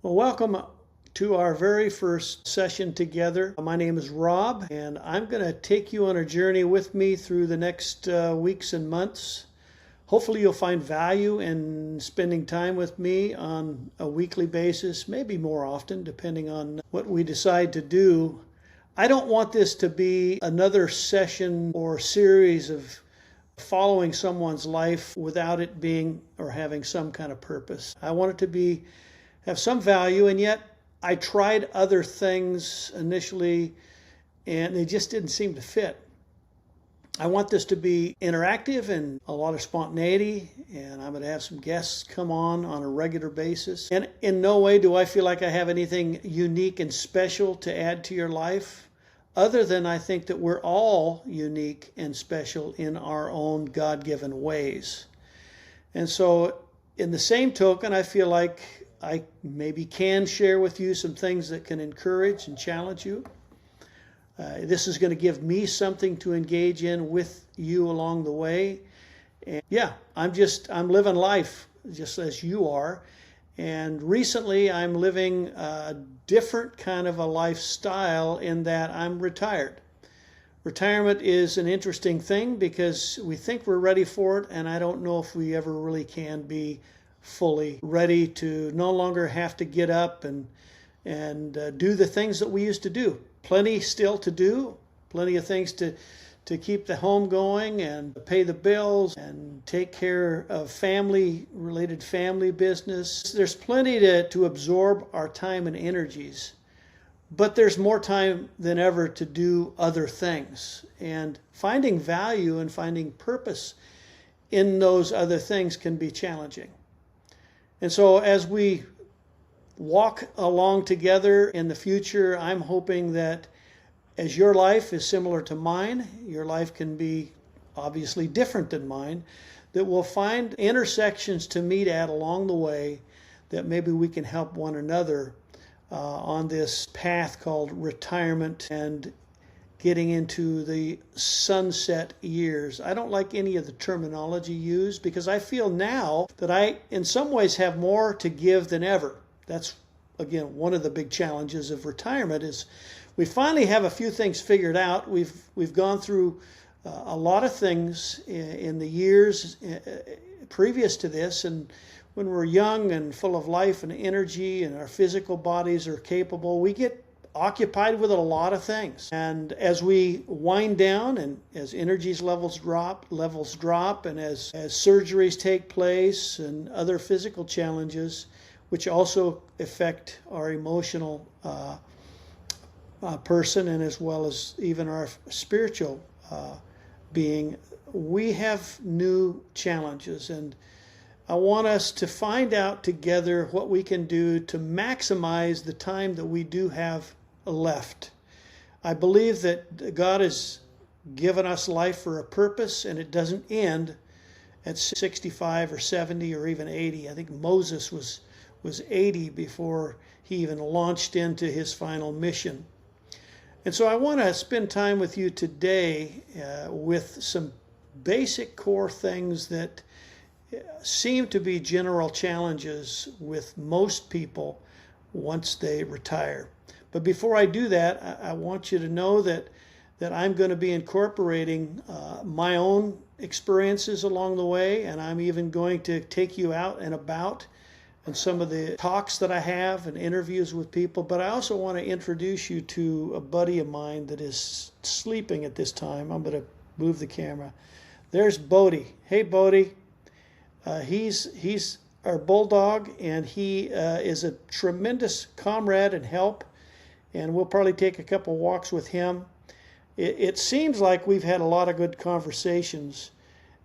Well, welcome to our very first session together. My name is Rob, and I'm going to take you on a journey with me through the next weeks and months. Hopefully, you'll find value in spending time with me on a weekly basis, maybe more often, depending on what we decide to do. I don't want this to be another session or series of following someone's life without it being or having some kind of purpose. I want it to be have some value, and yet I tried other things initially and they just didn't seem to fit. I want this to be interactive and a lot of spontaneity, and I'm going to have some guests come on a regular basis. And in no way do I feel like I have anything unique and special to add to your life, other than I think that we're all unique and special in our own God-given ways. And so in the same token, I feel like I maybe can share with you some things that can encourage and challenge you. This is going to give me something to engage in with you along the way. And yeah, I'm living life just as you are. And recently I'm living a different kind of a lifestyle in that I'm retired. Retirement is an interesting thing because we think we're ready for it, and I don't know if we ever really can be fully ready to no longer have to get up and do the things that we used to do. Plenty still to do, plenty of things to keep the home going and pay the bills and take care of family-related family business. There's plenty to absorb our time and energies, but there's more time than ever to do other things. And finding value and finding purpose in those other things can be challenging. And so as we walk along together in the future, I'm hoping that as your life is similar to mine, your life can be obviously different than mine, that we'll find intersections to meet at along the way, that maybe we can help one another on this path called retirement and getting into the sunset years. I don't like any of the terminology used because I feel now that I, in some ways, have more to give than ever. That's, again, one of the big challenges of retirement is we finally have a few things figured out. We've gone through a lot of things in the years previous to this, and when we're young and full of life and energy and our physical bodies are capable, we get occupied with a lot of things. And as we wind down and as energy levels drop, and as surgeries take place and other physical challenges, which also affect our emotional person and as well as even our spiritual being, we have new challenges. And I want us to find out together what we can do to maximize the time that we do have left. I believe that God has given us life for a purpose, and it doesn't end at 65 or 70 or even 80. I think Moses was 80 before he even launched into his final mission. And so I want to spend time with you today with some basic core things that seem to be general challenges with most people once they retire. But before I do that, I want you to know that I'm going to be incorporating my own experiences along the way, and I'm even going to take you out and about and some of the talks that I have and interviews with people. But I also want to introduce you to a buddy of mine that is sleeping at this time. I'm going to move the camera. There's Bodie. Hey, Bodie. He's our bulldog, and he is a tremendous comrade and help. And we'll probably take a couple walks with him. It seems like we've had a lot of good conversations,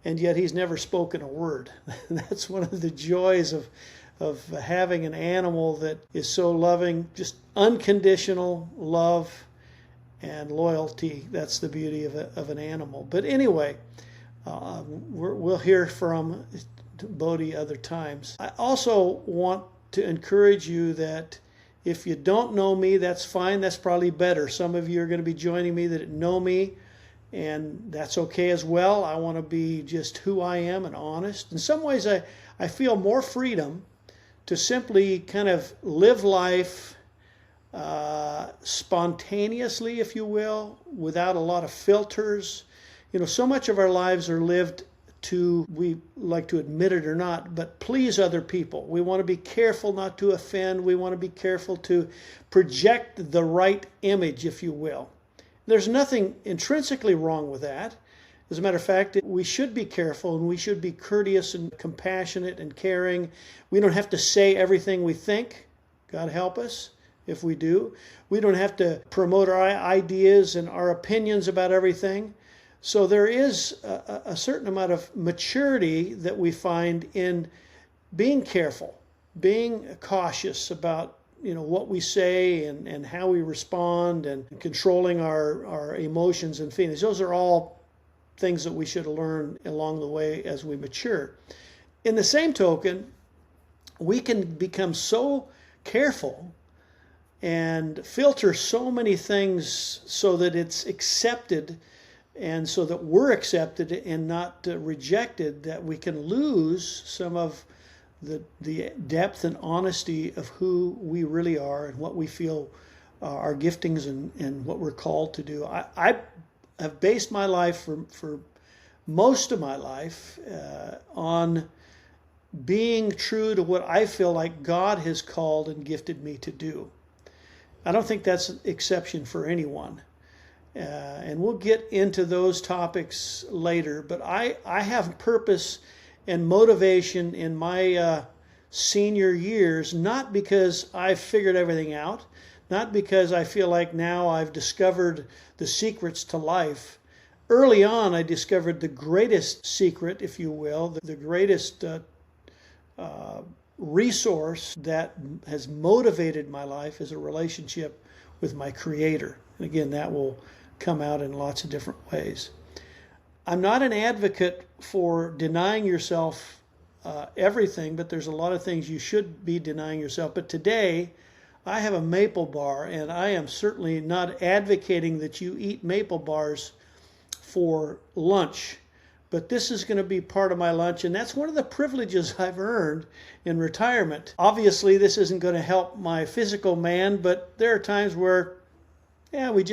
and yet he's never spoken a word. That's one of the joys of having an animal that is so loving, just unconditional love and loyalty. That's the beauty of an animal. But anyway, we'll hear from Bodie other times. I also want to encourage you that if you don't know me, that's fine. That's probably better. Some of you are going to be joining me that know me, and that's okay as well. I want to be just who I am and honest. In some ways, I feel more freedom to simply kind of live life spontaneously, if you will, without a lot of filters. So much of our lives are lived to, we like to admit it or not, but please other people. We want to be careful not to offend. We want to be careful to project the right image, if you will. There's nothing intrinsically wrong with that. As a matter of fact, we should be careful and we should be courteous and compassionate and caring. We don't have to say everything we think. God help us if we do. We don't have to promote our ideas and our opinions about everything. So there is a certain amount of maturity that we find in being careful, being cautious about what we say and how we respond, and controlling our emotions and feelings. Those are all things that we should learn along the way as we mature. In the same token, we can become so careful and filter so many things so that it's accepted, and so that we're accepted and not rejected, that we can lose some of the depth and honesty of who we really are and what we feel our giftings and what we're called to do. I have based my life for most of my life on being true to what I feel like God has called and gifted me to do. I don't think that's an exception for anyone. And we'll get into those topics later, but I have purpose and motivation in my senior years, not because I've figured everything out, not because I feel like now I've discovered the secrets to life. Early on, I discovered the greatest secret, if you will, the greatest resource that has motivated my life is a relationship with my Creator. And again, that will come out in lots of different ways. I'm not an advocate for denying yourself everything, but there's a lot of things you should be denying yourself. But today, I have a maple bar, and I am certainly not advocating that you eat maple bars for lunch. But this is going to be part of my lunch, and that's one of the privileges I've earned in retirement. Obviously, this isn't going to help my physical man, but there are times where, we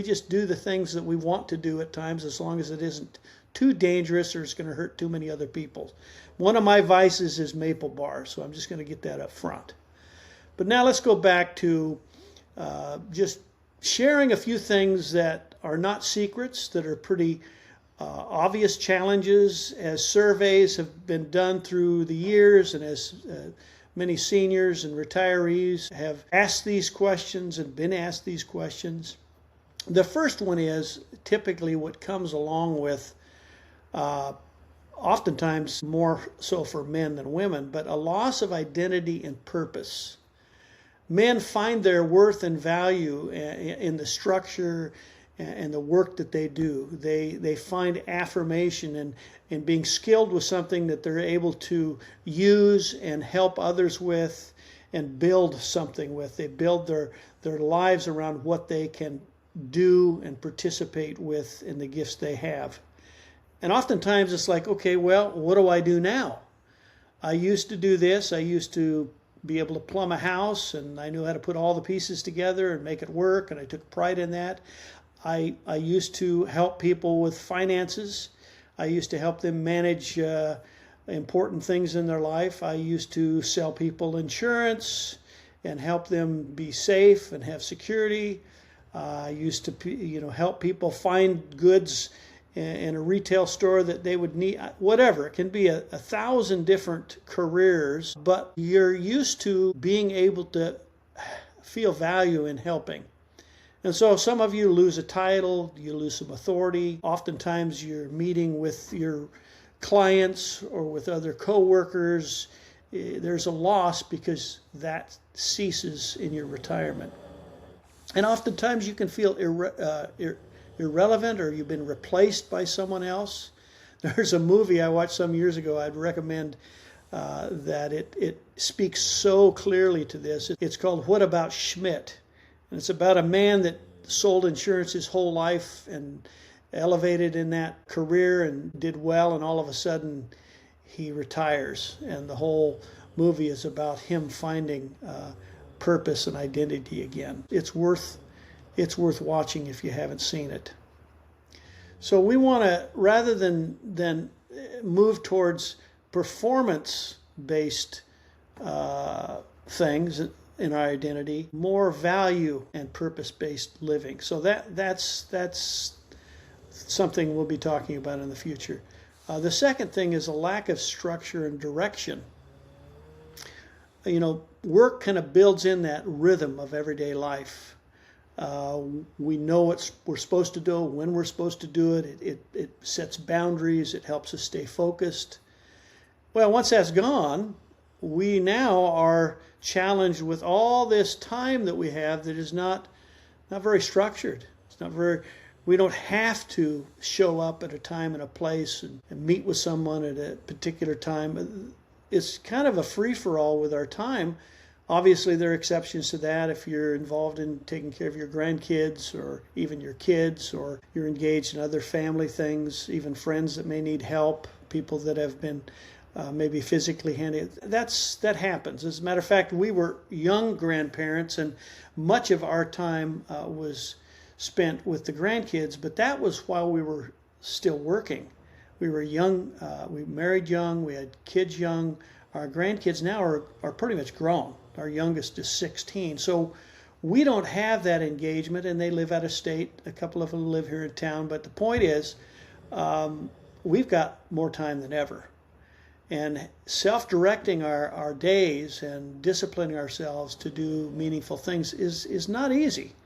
just do the things that we want to do at times, as long as it isn't too dangerous or it's going to hurt too many other people. One of my vices is maple bars, so I'm just going to get that up front. But now let's go back to just sharing a few things that are not secrets, that are pretty obvious challenges, as surveys have been done through the years, and as many seniors and retirees have asked these questions and been asked these questions. The first one is typically what comes along with, oftentimes more so for men than women, but a loss of identity and purpose. Men find their worth and value in the structure and the work that they do. They find affirmation in being skilled with something that they're able to use and help others with and build something with. They build their lives around what they can do and participate with in the gifts they have. And oftentimes it's like, okay, well, what do I do now? I used to do this. I used to be able to plumb a house, and I knew how to put all the pieces together and make it work, and I took pride in that. I used to help people with finances. I used to help them manage important things in their life. I used to sell people insurance and help them be safe and have security. I used to help people find goods in a retail store that they would need, whatever. It can be a thousand different careers, but you're used to being able to feel value in helping. And so some of you lose a title, you lose some authority. Oftentimes you're meeting with your clients or with other coworkers. There's a loss because that ceases in your retirement. And oftentimes you can feel irrelevant, or you've been replaced by someone else. There's a movie I watched some years ago. I'd recommend that it speaks so clearly to this. It's called What About Schmidt? And it's about a man that sold insurance his whole life and elevated in that career and did well, and all of a sudden he retires, and the whole movie is about him finding purpose and identity again. It's worth watching if you haven't seen it. So we want to, rather than move towards performance-based things in our identity, more value and purpose-based living. So that's something we'll be talking about in the future. The second thing is a lack of structure and direction. Work kind of builds in that rhythm of everyday life. We know what we're supposed to do, when we're supposed to do it. It sets boundaries. It helps us stay focused. Well, once that's gone, we now are challenged with all this time that we have that is not very structured. It's not very. We don't have to show up at a time and a place and meet with someone at a particular time. It's kind of a free-for-all with our time. Obviously, there are exceptions to that if you're involved in taking care of your grandkids or even your kids, or you're engaged in other family things, even friends that may need help, people that have been maybe physically handicapped. That happens. As a matter of fact, we were young grandparents, and much of our time was spent with the grandkids, but that was while we were still working. We were young, we married young, we had kids young. Our grandkids now are pretty much grown. Our youngest is 16. So we don't have that engagement, and they live out of state. A couple of them live here in town. But the point is, we've got more time than ever. And self-directing our days and disciplining ourselves to do meaningful things is not easy.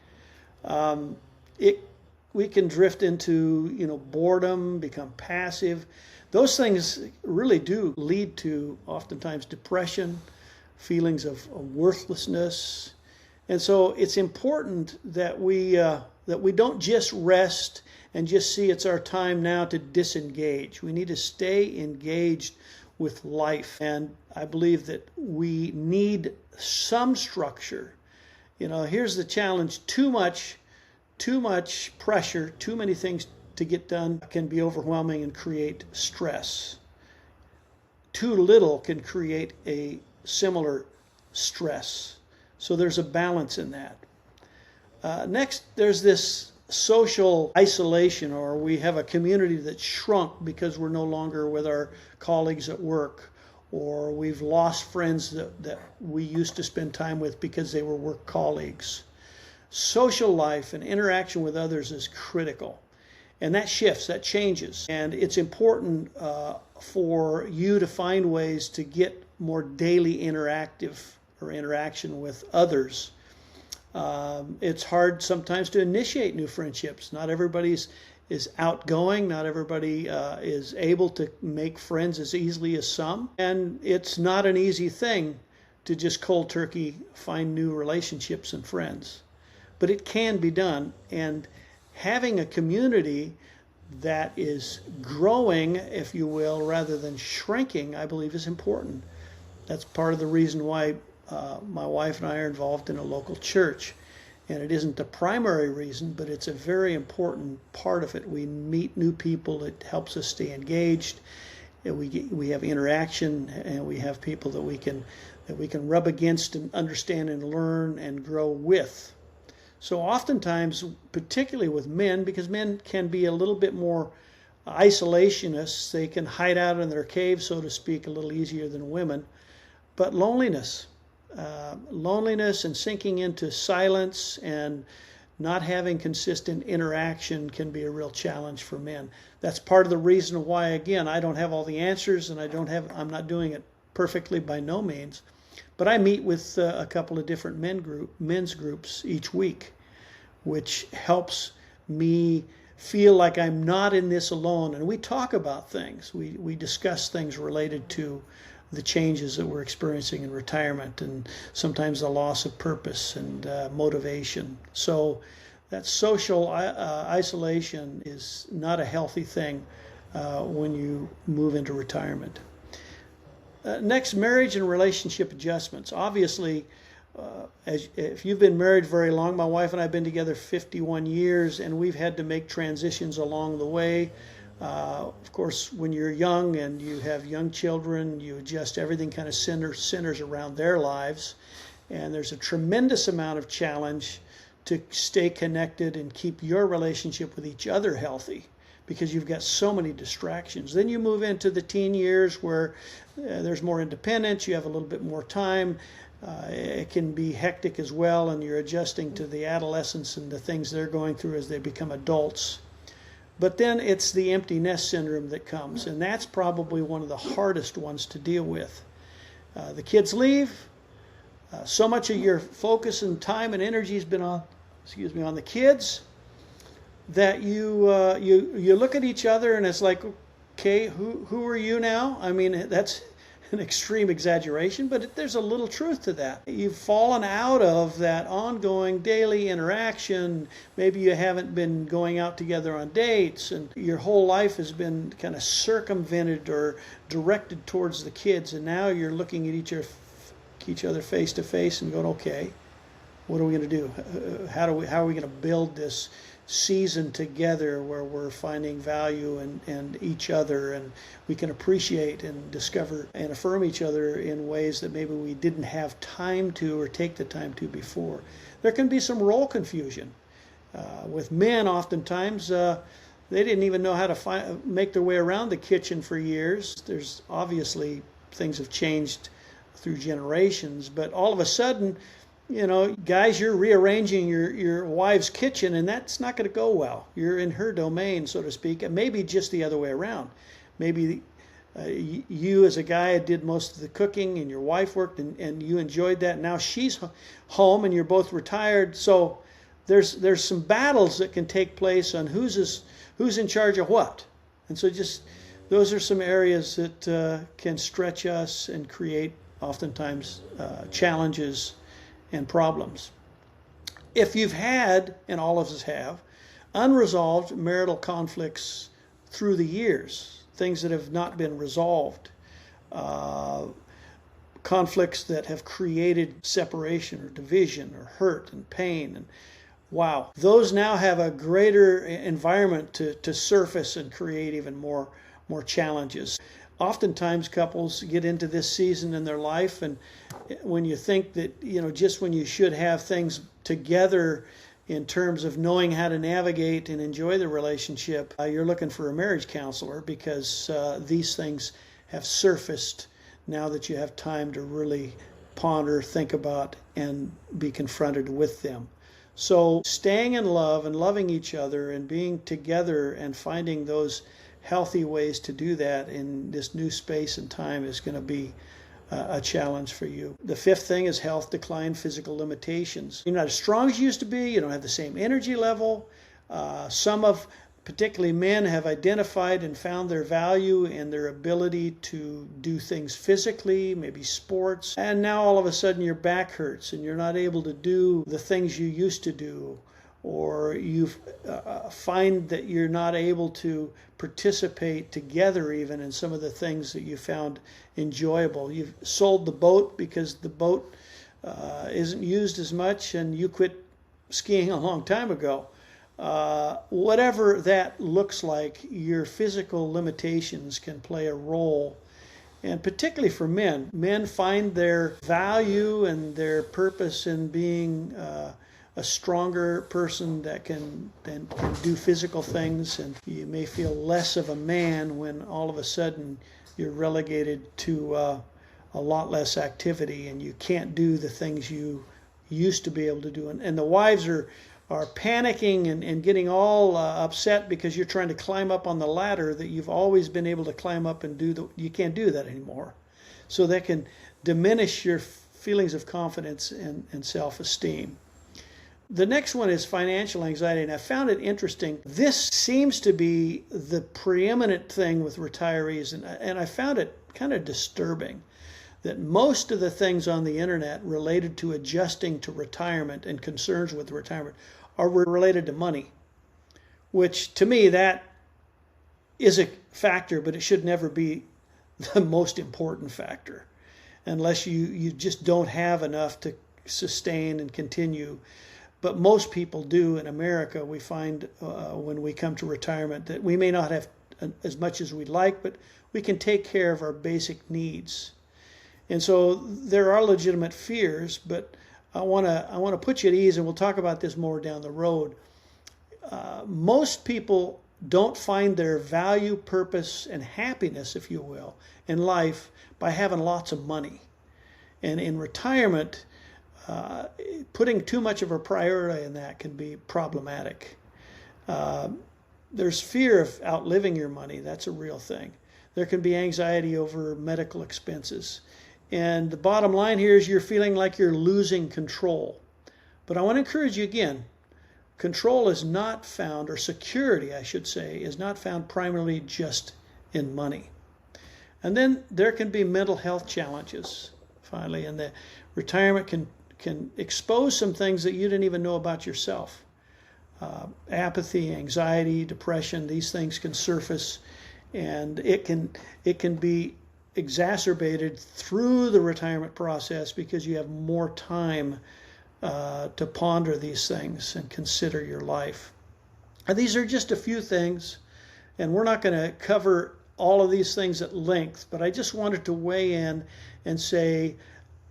We can drift into boredom, become passive. Those things really do lead to oftentimes depression, feelings of worthlessness. And so it's important that we don't just rest and just see it's our time now to disengage. We need to stay engaged with life. And I believe that we need some structure. Here's the challenge: too much pressure, too many things to get done can be overwhelming and create stress. Too little can create a similar stress. So there's a balance in that. Next, there's this social isolation, or we have a community that's shrunk because we're no longer with our colleagues at work, or we've lost friends that we used to spend time with because they were work colleagues. Social life and interaction with others is critical. And that shifts, that changes. And it's important for you to find ways to get more daily interaction with others. It's hard sometimes to initiate new friendships. Not everybody is outgoing. Not everybody is able to make friends as easily as some. And it's not an easy thing to just cold turkey find new relationships and friends. But it can be done. And having a community that is growing, if you will, rather than shrinking, I believe is important. That's part of the reason why my wife and I are involved in a local church. And it isn't the primary reason, but it's a very important part of it. We meet new people. It helps us stay engaged. We have interaction, and we have people that we can rub against and understand and learn and grow with. So oftentimes, particularly with men, because men can be a little bit more isolationists, they can hide out in their cave, so to speak, a little easier than women. But loneliness and sinking into silence and not having consistent interaction can be a real challenge for men. That's part of the reason why, again, I don't have all the answers, and I'm not doing it perfectly by no means. But I meet with a couple of different men's groups each week, which helps me feel like I'm not in this alone. And we talk about things. We discuss things related to the changes that we're experiencing in retirement, and sometimes the loss of purpose and motivation. So that social isolation is not a healthy thing when you move into retirement. Next, marriage and relationship adjustments. Obviously, if you've been married very long, my wife and I have been together 51 years, and we've had to make transitions along the way. Of course, when you're young and you have young children, you adjust everything kind of centers around their lives. And there's a tremendous amount of challenge to stay connected and keep your relationship with each other healthy because you've got so many distractions. Then you move into the teen years where there's more independence, you have a little bit more time. It can be hectic as well, and you're adjusting to the adolescence and the things they're going through as they become adults. But then it's the empty nest syndrome that comes, and that's probably one of the hardest ones to deal with. The kids leave. So much of your focus and time and energy has been on the kids that you look at each other and it's like, okay, who are you now? I mean, that's an extreme exaggeration, but there's a little truth to that. You've fallen out of that ongoing daily interaction. Maybe you haven't been going out together on dates, and your whole life has been kind of circumvented or directed towards the kids, and now you're looking at each other face to face and going, okay, what are we going to do? How are we going to build this season together where we're finding value in each other, and we can appreciate and discover and affirm each other in ways that maybe we didn't have time to or take the time to before. There can be some role confusion. With men, oftentimes, they didn't even know how to make their way around the kitchen for years. There's obviously things have changed through generations, but all of a sudden, guys, you're rearranging your wife's kitchen, and that's not going to go well. You're in her domain, so to speak, and maybe just the other way around. Maybe you as a guy did most of the cooking, and your wife worked, and you enjoyed that. Now she's home, and you're both retired. So there's some battles that can take place on who's in charge of what. And so just those are some areas that can stretch us and create oftentimes challenges and problems. If you've had, and all of us have, unresolved marital conflicts through the years, things that have not been resolved, conflicts that have created separation or division or hurt and pain, and wow, those now have a greater environment to surface and create even more challenges. Oftentimes couples get into this season in their life, and when you think that, just when you should have things together in terms of knowing how to navigate and enjoy the relationship, you're looking for a marriage counselor because these things have surfaced now that you have time to really ponder, think about, and be confronted with them. So staying in love and loving each other and being together and finding those healthy ways to do that in this new space and time is going to be a challenge for you. The fifth thing is health decline, physical limitations. You're not as strong as you used to be. You don't have the same energy level. Particularly men, have identified and found their value in their ability to do things physically, maybe sports. And now all of a sudden your back hurts and you're not able to do the things you used to do. Or you find that you're not able to participate together even in some of the things that you found enjoyable. You've sold the boat because the boat isn't used as much, and you quit skiing a long time ago. Whatever that looks like, your physical limitations can play a role. And particularly for men find their value and their purpose in being a stronger person that can do physical things, and you may feel less of a man when all of a sudden you're relegated to a lot less activity and you can't do the things you used to be able to do. And the wives are panicking and getting all upset because you're trying to climb up on the ladder that you've always been able to climb up and you can't do that anymore. So that can diminish your feelings of confidence and self-esteem. The next one is financial anxiety, and I found it interesting. This seems to be the preeminent thing with retirees, and I found it kind of disturbing that most of the things on the internet related to adjusting to retirement and concerns with retirement are related to money, which to me that is a factor, but it should never be the most important factor unless you just don't have enough to sustain and continue. But most people do in America. We find when we come to retirement that we may not have as much as we'd like, but we can take care of our basic needs. And so there are legitimate fears, but I want to put you at ease, and we'll talk about this more down the road. Most people don't find their value, purpose, and happiness, if you will, in life by having lots of money. And in retirement, putting too much of a priority in that can be problematic. There's fear of outliving your money. That's a real thing. There can be anxiety over medical expenses. And the bottom line here is you're feeling like you're losing control. But I want to encourage you again, control is not found, or security, I should say, is not found primarily just in money. And then there can be mental health challenges, finally, and the retirement can expose some things that you didn't even know about yourself. Apathy, anxiety, depression, these things can surface, and it can be exacerbated through the retirement process because you have more time to ponder these things and consider your life. And these are just a few things, and we're not going to cover all of these things at length, but I just wanted to weigh in and say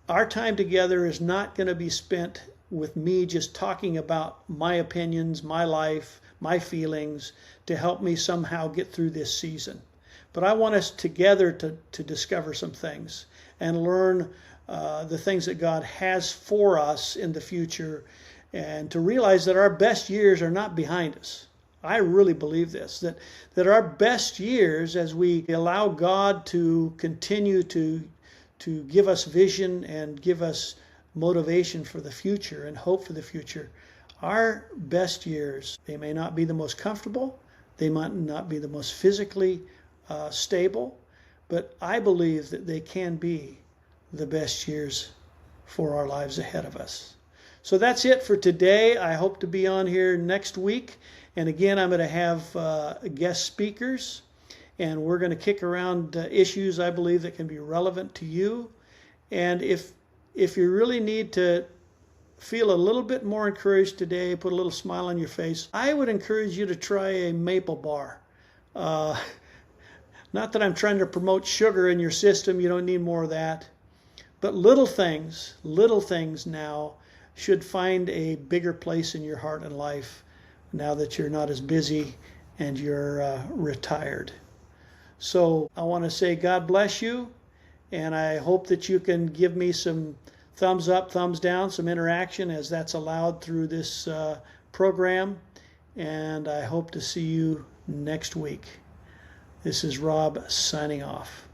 our time together is not going to be spent with me just talking about my opinions, my life, my feelings to help me somehow get through this season. But I want us together to discover some things and learn the things that God has for us in the future, and to realize that our best years are not behind us. I really believe this, that our best years, as we allow God to continue to give us vision and give us motivation for the future and hope for the future, our best years, they may not be the most comfortable, they might not be the most physically stable, but I believe that they can be the best years for our lives ahead of us. So that's it for today. I hope to be on here next week. And again, I'm going to have guest speakers, and we're going to kick around issues I believe that can be relevant to you. And if you really need to feel a little bit more encouraged today, put a little smile on your face, I would encourage you to try a maple bar. Not that I'm trying to promote sugar in your system, you don't need more of that. But little things now should find a bigger place in your heart and life now that you're not as busy and you're retired. So I want to say God bless you, and I hope that you can give me some thumbs up, thumbs down, some interaction as that's allowed through this program. And I hope to see you next week. This is Rob signing off.